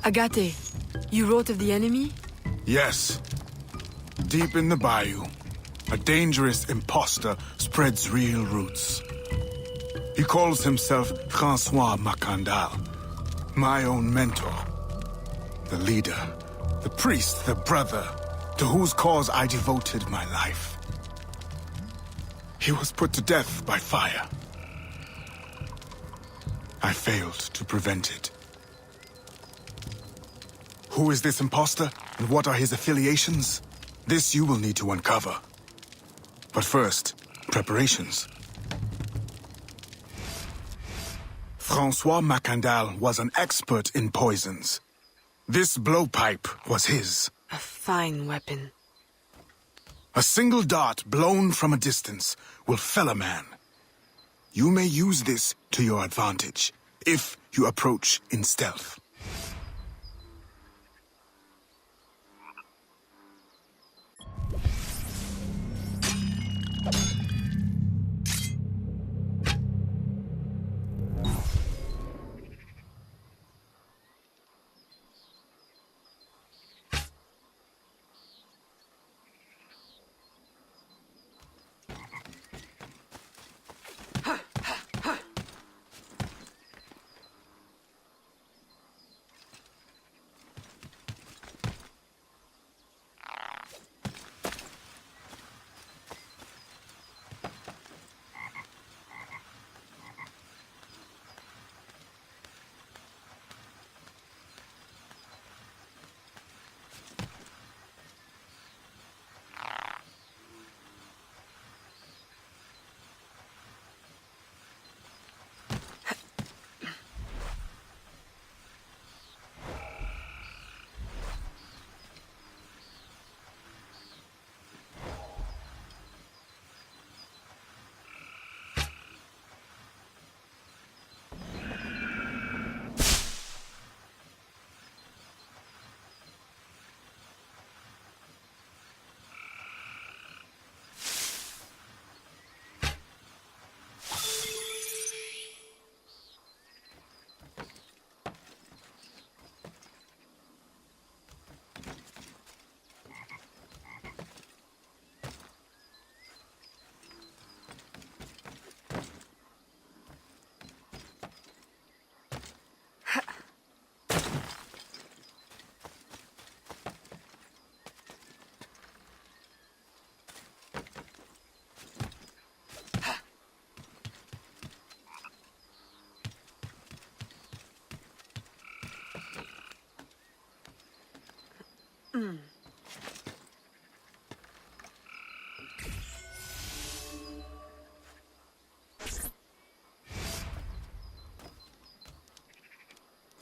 Agate, you wrote of the enemy? Yes. Deep in the bayou, a dangerous imposter spreads real roots. He calls himself Francois Macandal, my own mentor. The leader, the priest, the brother, to whose cause I devoted my life. He was put to death by fire. I failed to prevent it. Who is this imposter, and what are his affiliations? This you will need to uncover. But first, preparations. Francois Macandal was an expert in poisons. This blowpipe was his. A fine weapon. A single dart blown from a distance will fell a man. You may use this to your advantage, if you approach in stealth.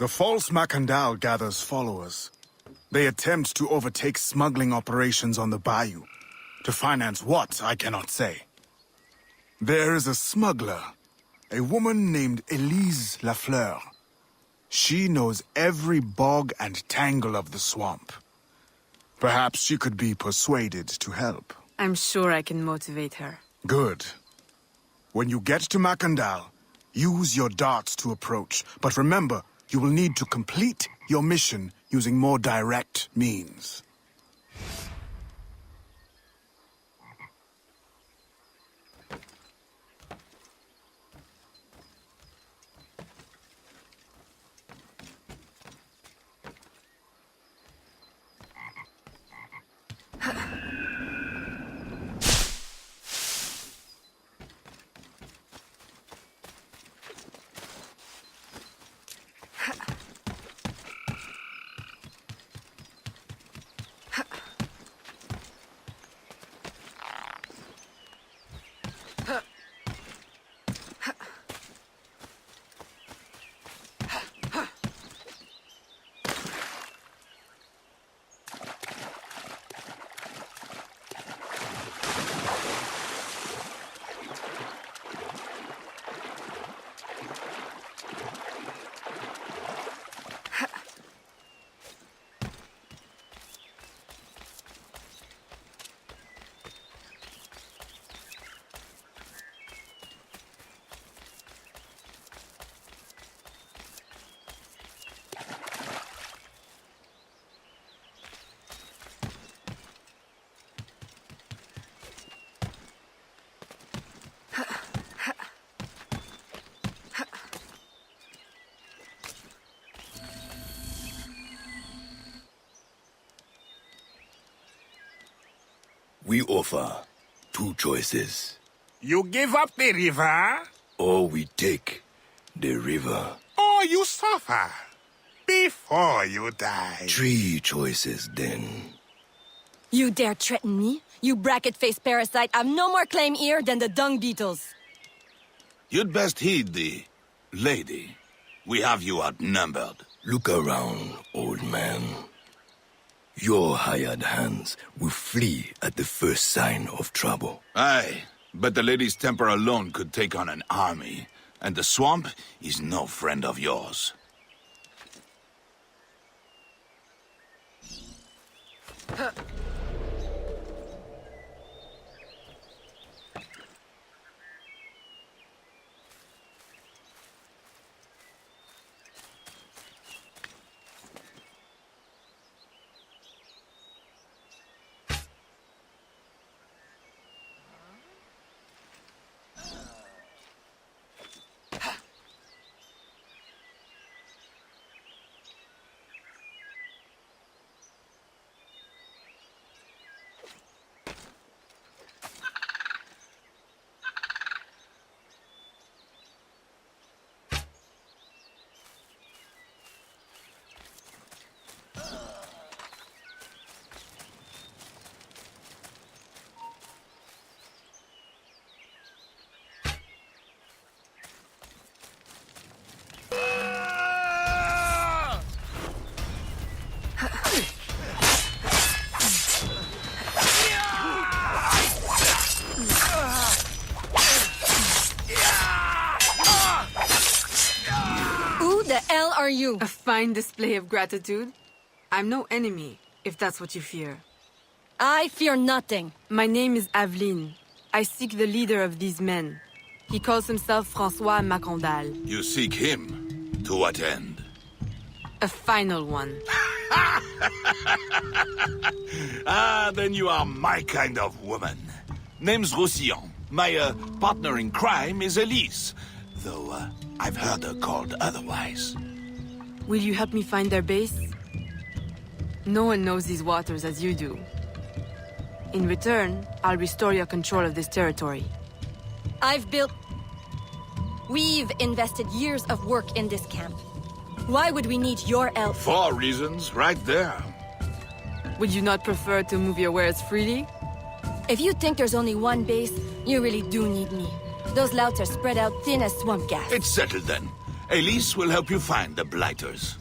The false Macandal gathers followers. They attempt to overtake smuggling operations on the bayou. To finance what, I cannot say. There is a smuggler, A woman named Elise Lafleur. She knows every bog and tangle of the swamp. Perhaps she could be persuaded to help. I'm sure I can motivate her. Good. When you get to Macandal, use your darts to approach. But remember, you will need to complete your mission using more direct means. We offer two choices. You give up the river, Or we take the river. or you suffer before you die. Three choices then. You dare threaten me? You bracket-faced parasite! I've no more claim here than the dung beetles! You'd best heed the lady. We have you outnumbered. Look around, old man. Your hired hands will flee at the first sign of trouble. Aye, but the lady's temper alone could take on an army, and the swamp is no friend of yours. Who the hell are you? A fine display of gratitude. I'm no enemy, if that's what you fear. I fear nothing. My name is Aveline. I seek the leader of these men. He calls himself François Macandal. You seek him. To what end? A final one. Ah, then you are my kind of woman. Name's Roussillon. My partner in crime is Elise. Though I've heard her called otherwise. Will you help me find their base? No one knows these waters as you do. In return, I'll restore your control of this territory. We've invested years of work in this camp. Why would we need your help? 4 reasons, right there. Would you not prefer to move your wares freely? If you think there's only one base, you really do need me. Those louts are spread out thin as swamp gas. It's settled then. Elise will help you find the Blighters.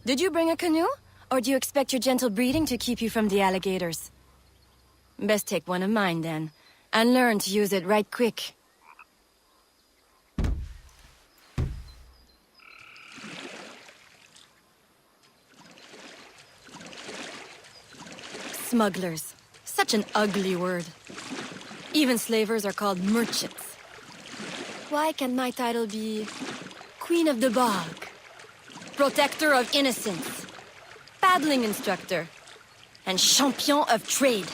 Did you bring a canoe? Or do you expect your gentle breeding to keep you from the alligators? Best take one of mine, then. And learn to use it right quick. Smugglers. Such an ugly word. Even slavers are called merchants. Why can't my title be... Queen of the Bog? Protector of Innocence? Paddling instructor? And champion of trade?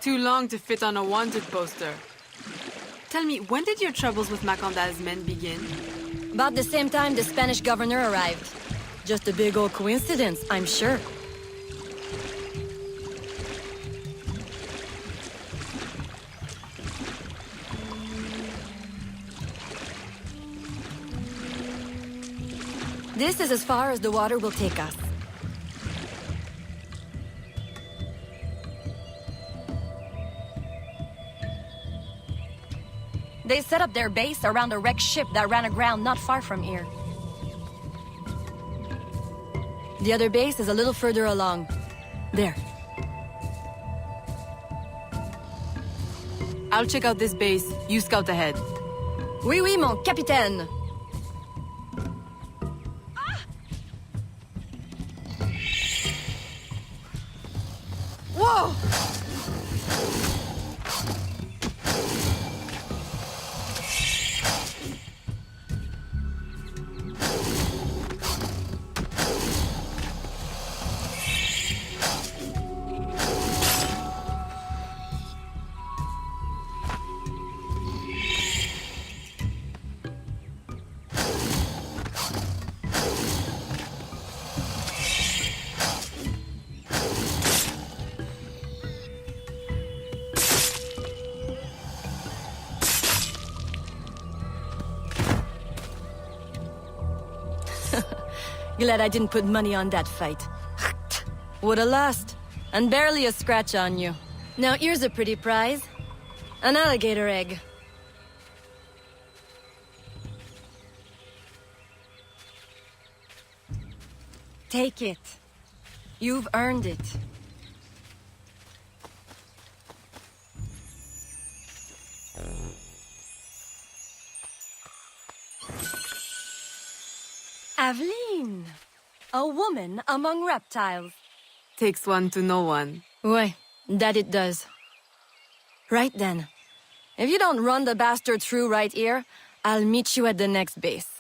Too long to fit on a wanted poster. Tell me, when did your troubles with Macandal's men begin? About the same time the Spanish governor arrived. Just a big old coincidence, I'm sure. This is as far as the water will take us. They set up their base around a wrecked ship that ran aground not far from here. The other base is a little further along. There. I'll check out this base. You scout ahead. Oui, oui, mon capitaine! Whoa! Glad I didn't put money on that fight. Would've lost. And barely a scratch on you. Now here's a pretty prize. An alligator egg. Take it. You've earned it. Aveline! A woman among reptiles. Takes one to know one. Ouais, that it does. Right then. If you don't run the bastard through right here, I'll meet you at the next base.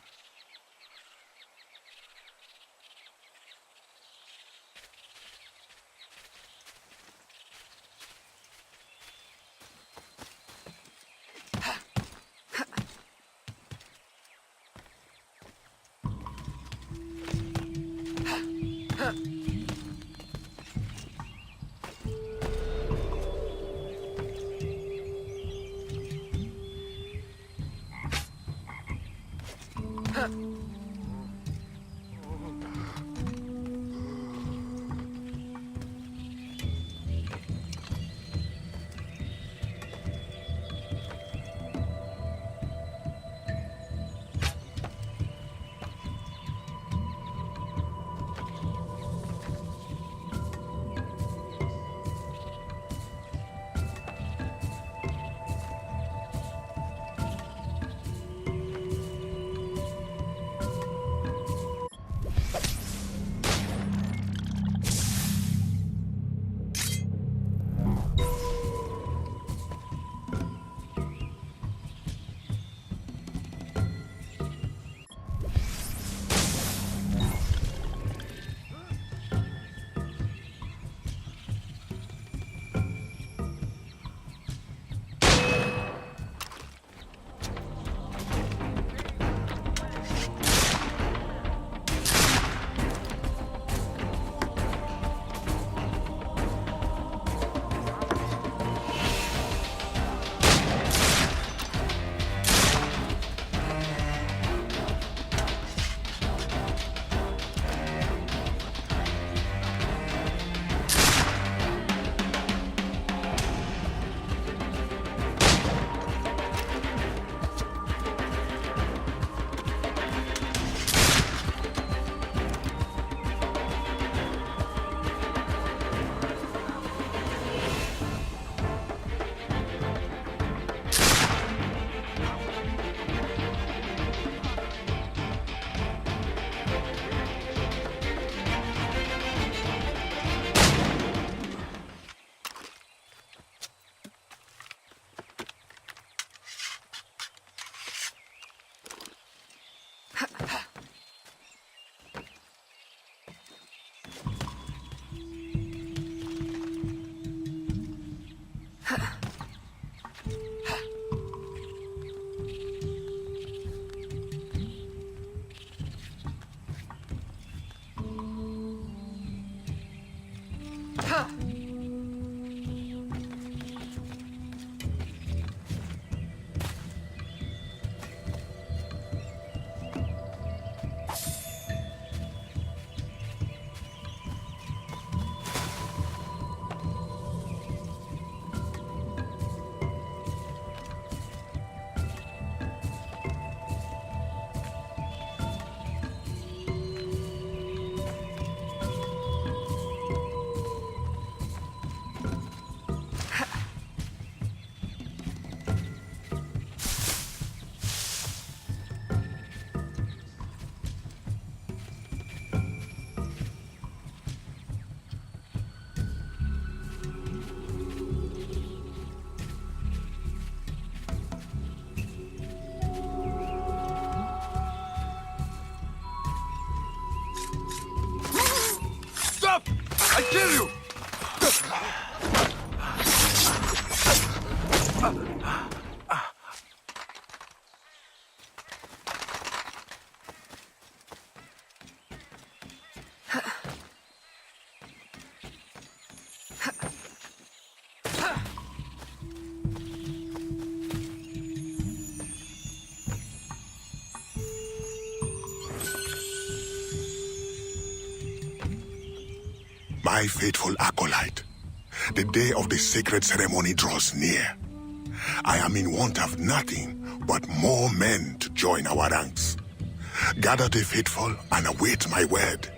My faithful acolyte, the day of the sacred ceremony draws near. I am in want of nothing but more men to join our ranks. Gather the faithful and await my word.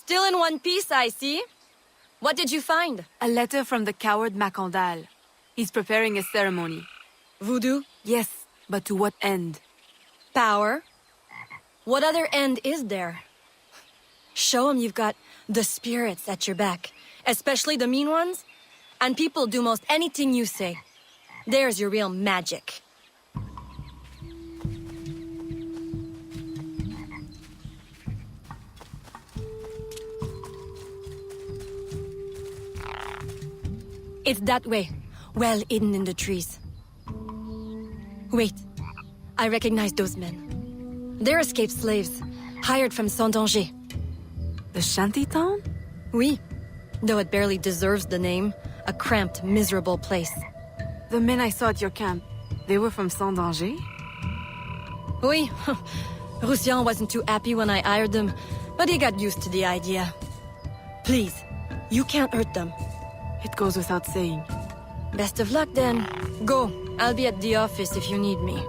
Still in one piece, I see. What did you find? A letter from the coward Macandal. He's preparing a ceremony. Voodoo? Yes, but to what end? Power? What other end is there? Show him you've got the spirits at your back, especially the mean ones, and people do most anything you say. There's your real magic. It's that way, well hidden in the trees. Wait, I recognize those men. They're escaped slaves, hired from Saint-Danger. The shanty town? Oui, though it barely deserves the name, a cramped, miserable place. The men I saw at your camp, they were from Saint-Danger? Oui, Roussillon wasn't too happy when I hired them, but he got used to the idea. Please, you can't hurt them. It goes without saying. Best of luck then. Go, I'll be at the office if you need me.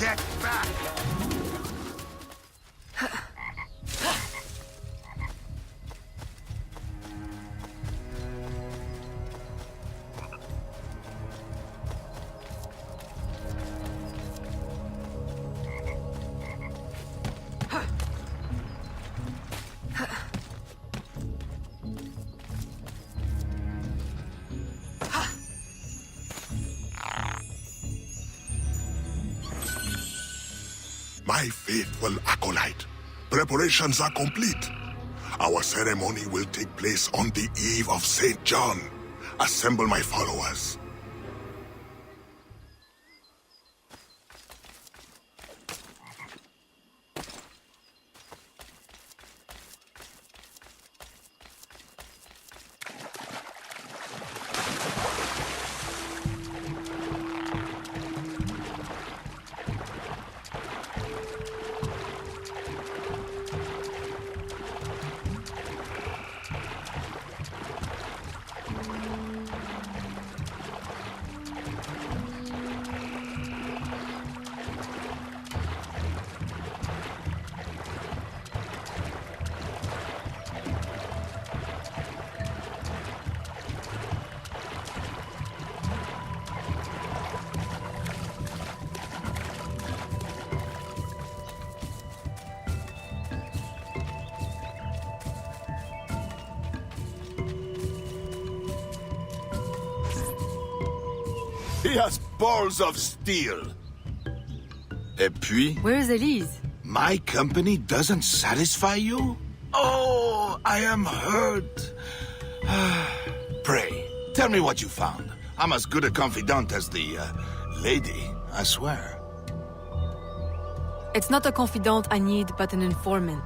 Get back! My faithful acolyte, preparations are complete. Our ceremony will take place on the eve of St. John. Assemble my followers. He has balls of steel. Et puis, Where is Elise? my company doesn't satisfy you? Oh, I am hurt. Pray, tell me what you found. I'm as good a confidant as the lady, I swear. It's not a confidant I need, but an informant.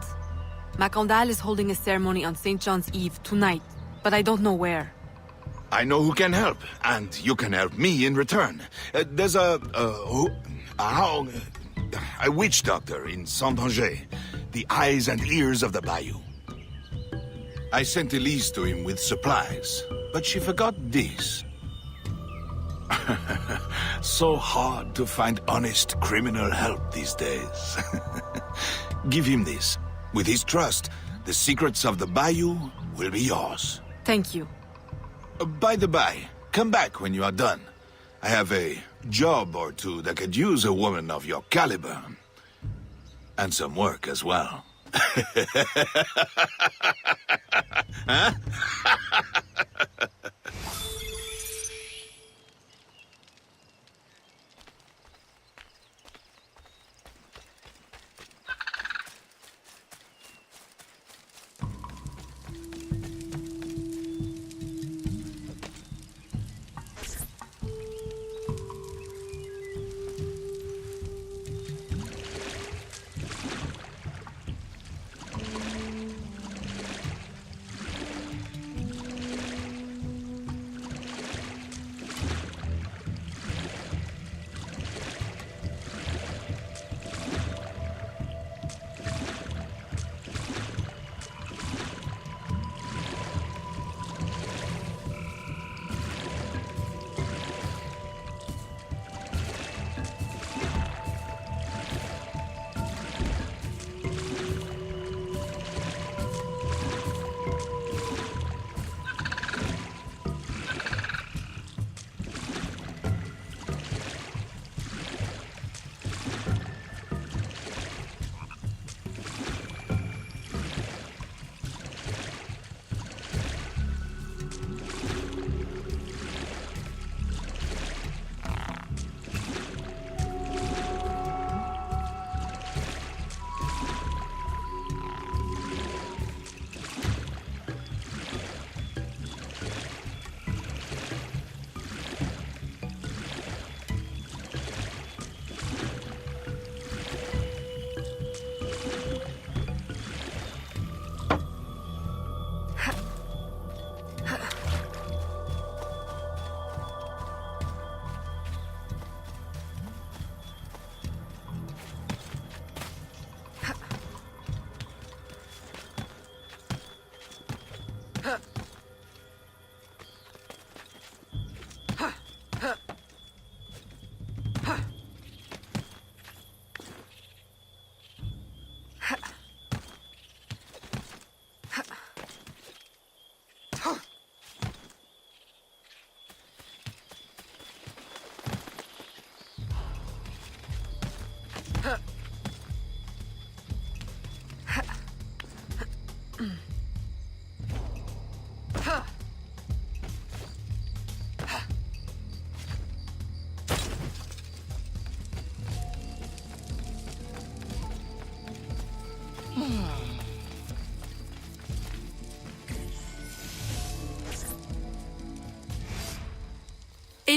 Macandal is holding a ceremony on St. John's Eve tonight, but I don't know where. I know who can help, and you can help me in return. There's a witch doctor in Saint-Danger, the eyes and ears of the bayou. I sent Elise to him with supplies, but she forgot this. So hard to find honest criminal help these days. Give him this. With his trust, the secrets of the bayou will be yours. Thank you. By the by, come back when you are done. I have a job or two that could use a woman of your caliber. And some work as well. Huh?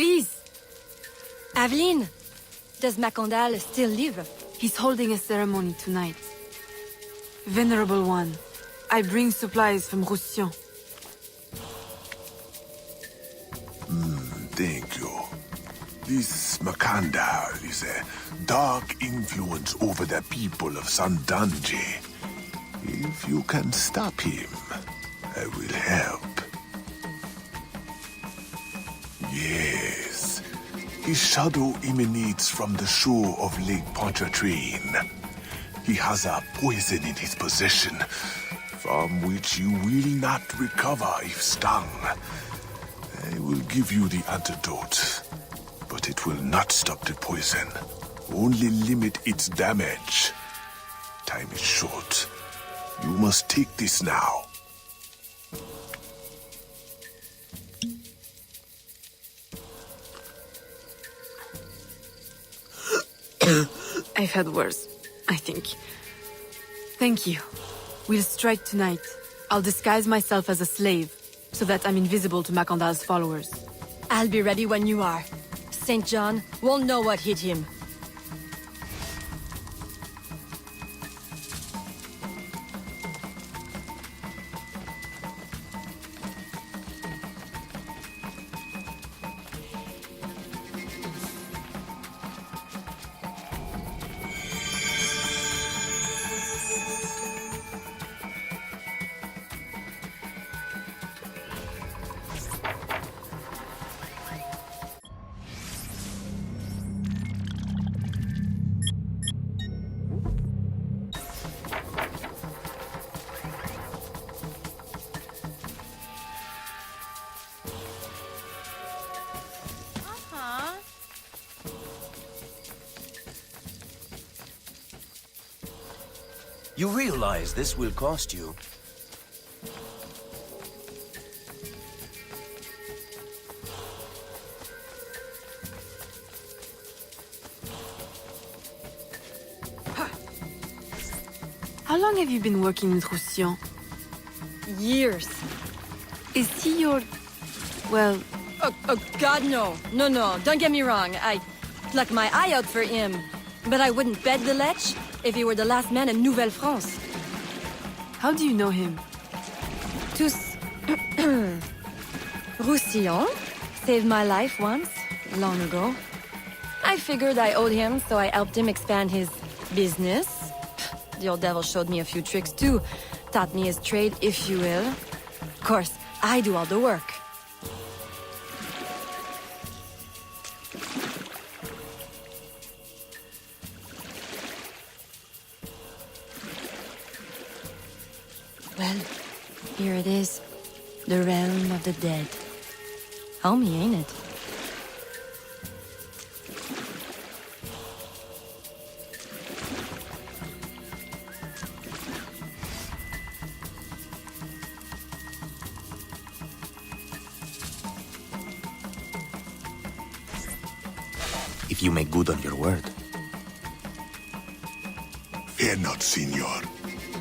Elise! Aveline! Does Macandal still live? He's holding a ceremony tonight. Venerable One, I bring supplies from Roussillon. Thank you. This Macandal is a dark influence over the people of Sandanji. If you can stop him, I will help. Yes. His shadow emanates from the shore of Lake Pontchartrain. He has a poison in his possession, from which you will not recover if stung. I will give you the antidote, but it will not stop the poison. Only limit its damage. Time is short. You must take this now. I've had worse, I think. Thank you. We'll strike tonight. I'll disguise myself as a slave, so that I'm invisible to Macandal's followers. I'll be ready when you are. St. John won't know what hit him. You realize this will cost you. How long have you been working with Roussillon? Years. Is he your... well... Oh, God, no. No, don't get me wrong. I pluck my eye out for him. But I wouldn't bet the Lech if he were the last man in Nouvelle-France. How do you know him? Tous... Roussillon saved my life once, long ago. I figured I owed him, so I helped him expand his business. The old devil showed me a few tricks too. Taught me his trade, if you will. Of course, I do all the work. Well, here it is. The realm of the dead. Homey, ain't it? If you make good on your word. Fear not, Signor.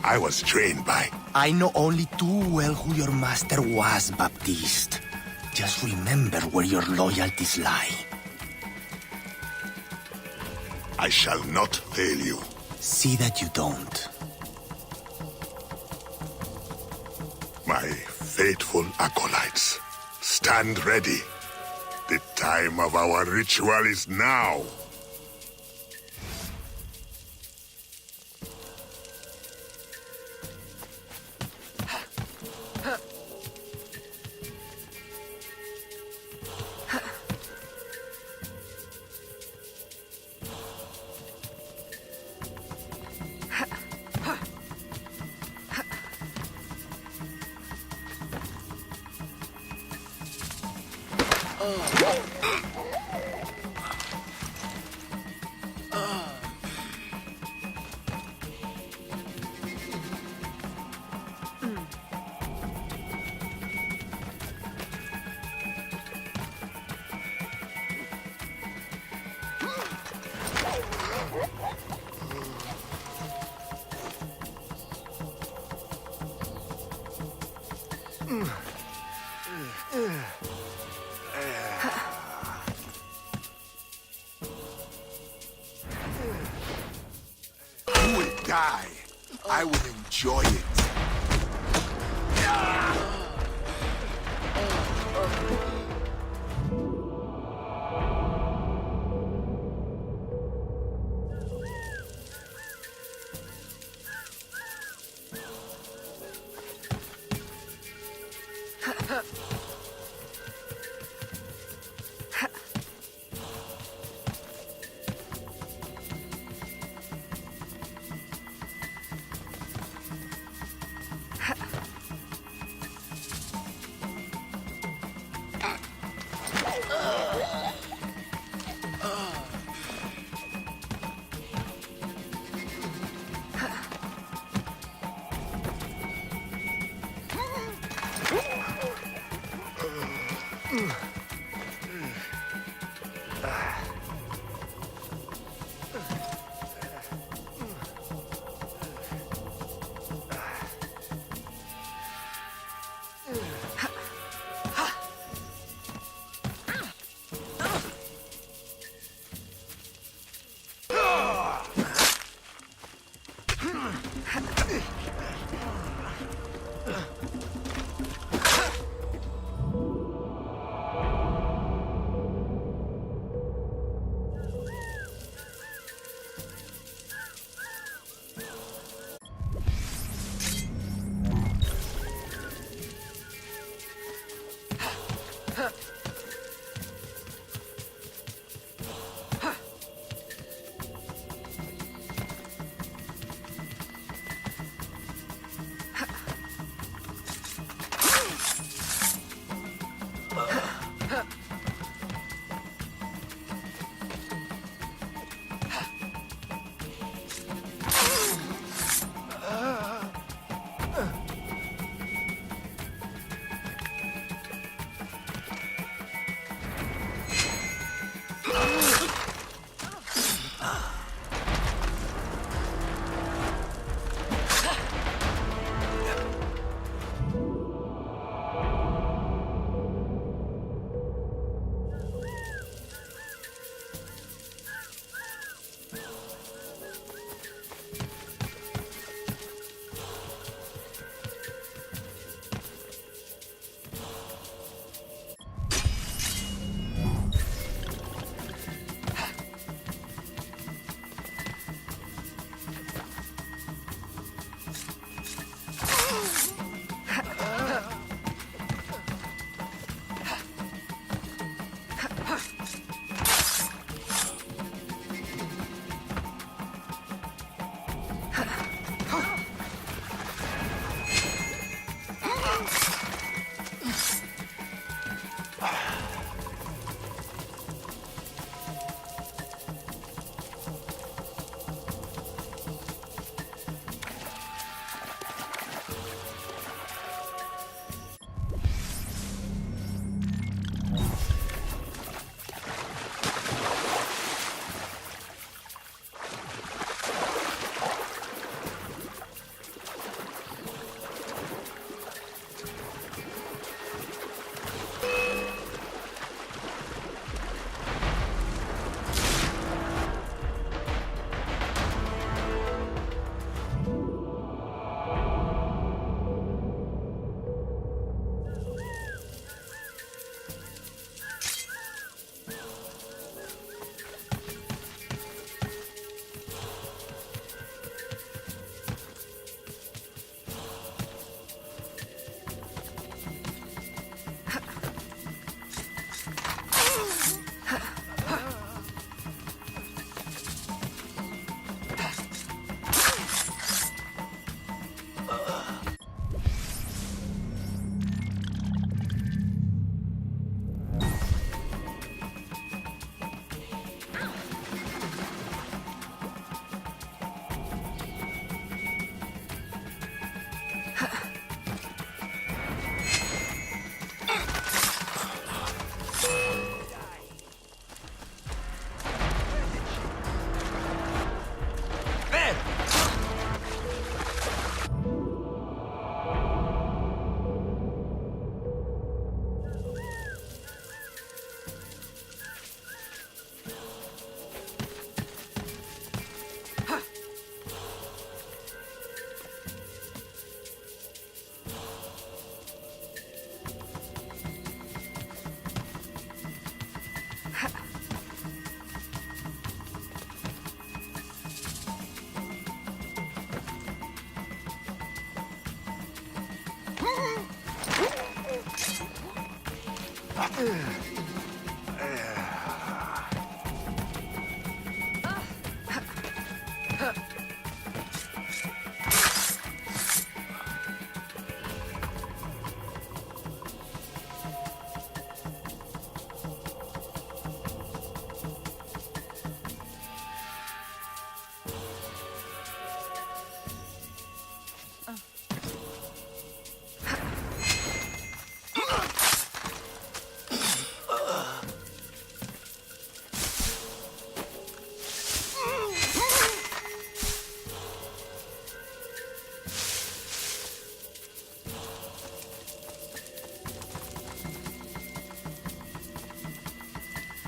I was trained by... I know only too well who your master was, Baptiste. Just remember where your loyalties lie. I shall not fail you. See that you don't. My faithful acolytes, stand ready. The time of our ritual is now. die, I will enjoy it.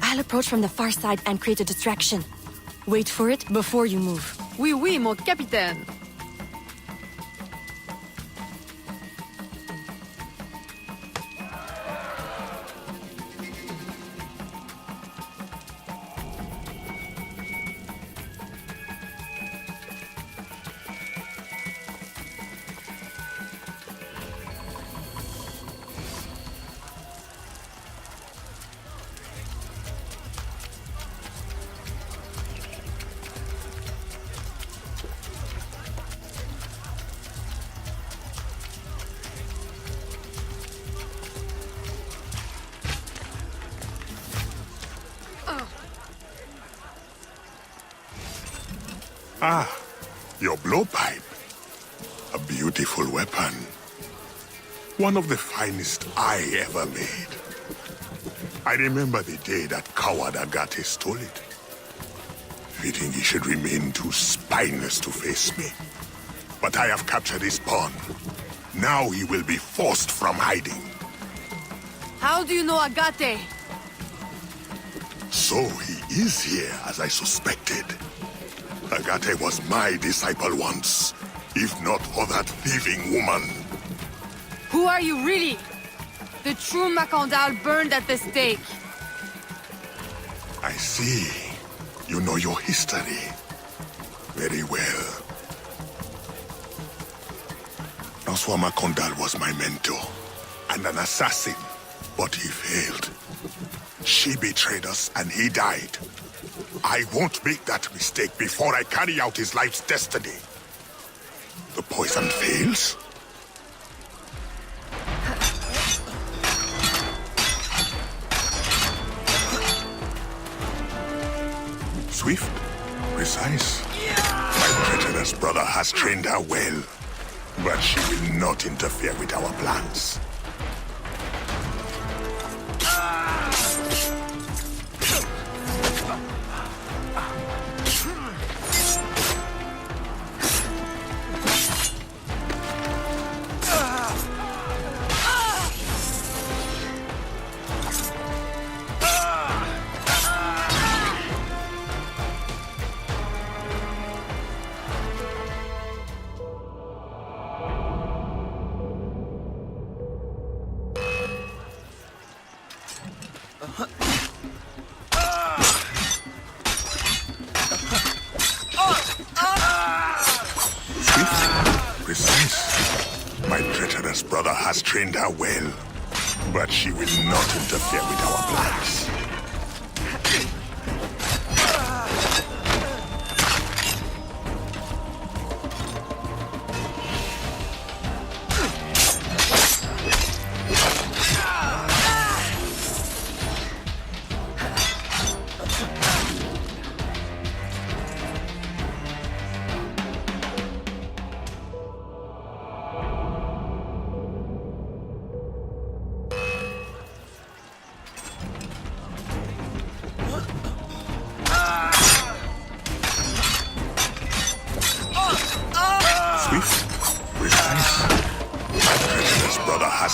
I'll approach from the far side and create a distraction. Wait for it before you move. Oui, oui, mon capitaine. Ah, your blowpipe. A beautiful weapon. One of the finest I ever made. I remember the day that coward Agate stole it. Fitting he should remain too spineless to face me. But I have captured his pawn. Now he will be forced from hiding. How do you know Agate? So he is here as I suspected. Agate was my disciple once, if not for that thieving woman. Who are you really? The true Macandal burned at the stake. I see. You know your history very well. Francois Macandal was my mentor and an assassin, but he failed. She betrayed us and he died. I won't make that mistake before I carry out his life's destiny. The poison fails? Swift, precise. My treacherous brother has trained her well, but she will not interfere with our plans. Precise. My treacherous brother has trained her well, but she will not interfere with our plans.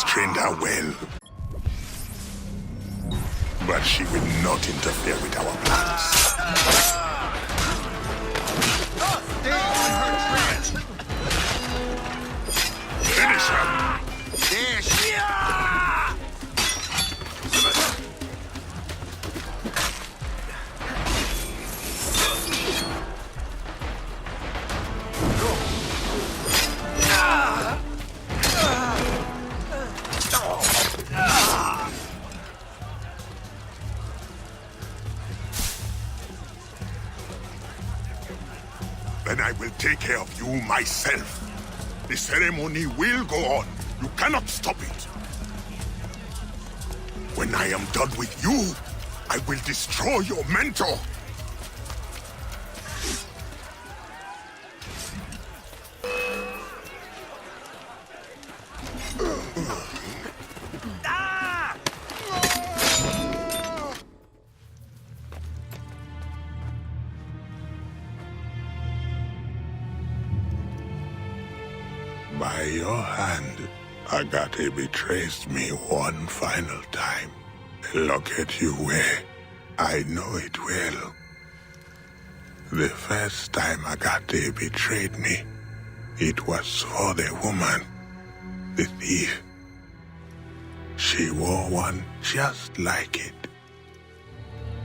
Trained her well, but she will not interfere with our plans. Finish her! Then I will take care of you myself. The ceremony will go on. You cannot stop it. When I am done with you, I will destroy your mentor. By your hand, Agate betrays me one final time. Look at you where I know it well. The first time Agate betrayed me, it was for the woman, the thief. She wore one just like it.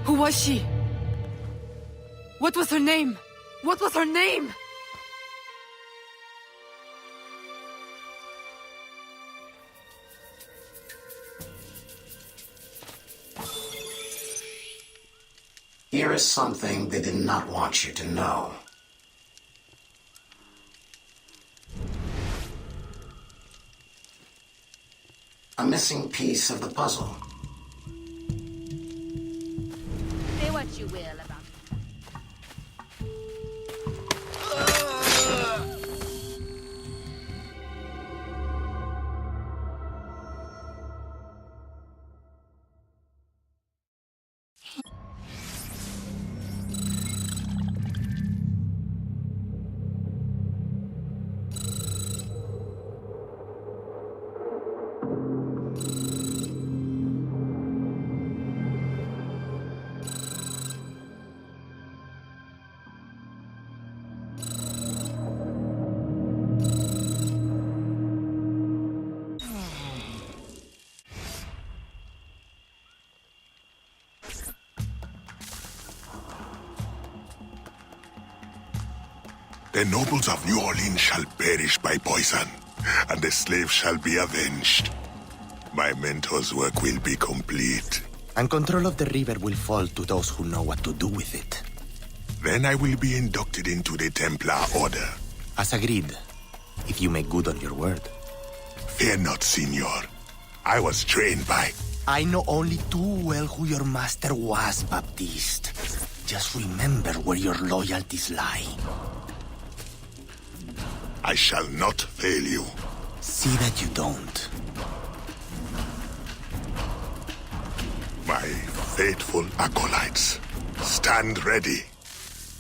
Who was she? What was her name? What was her name? Here is something they did not want you to know. A missing piece of the puzzle. Say what you will about The nobles of New Orleans shall perish by poison, and the slaves shall be avenged. My mentor's work will be complete. And control of the river will fall to those who know what to do with it. Then I will be inducted into the Templar Order. As agreed, if you make good on your word. Fear not, Signor. I was trained by... I know only too well who your master was, Baptiste. Just remember where your loyalties lie. I shall not fail you. See that you don't. My faithful acolytes, stand ready.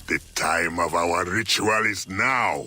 The time of our ritual is now.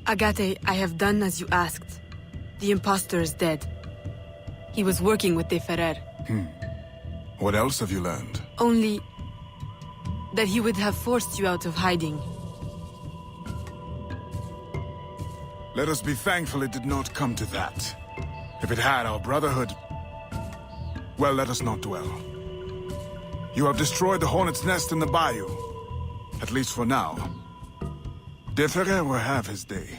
Agate, I have done as you asked. The impostor is dead. He was working with De Ferrer. What else have you learned? Only that he would have forced you out of hiding. Let us be thankful it did not come to that. If it had, our brotherhood... Well, let us not dwell. You have destroyed the hornet's nest in the bayou. At least for now. De Ferrer will have his day.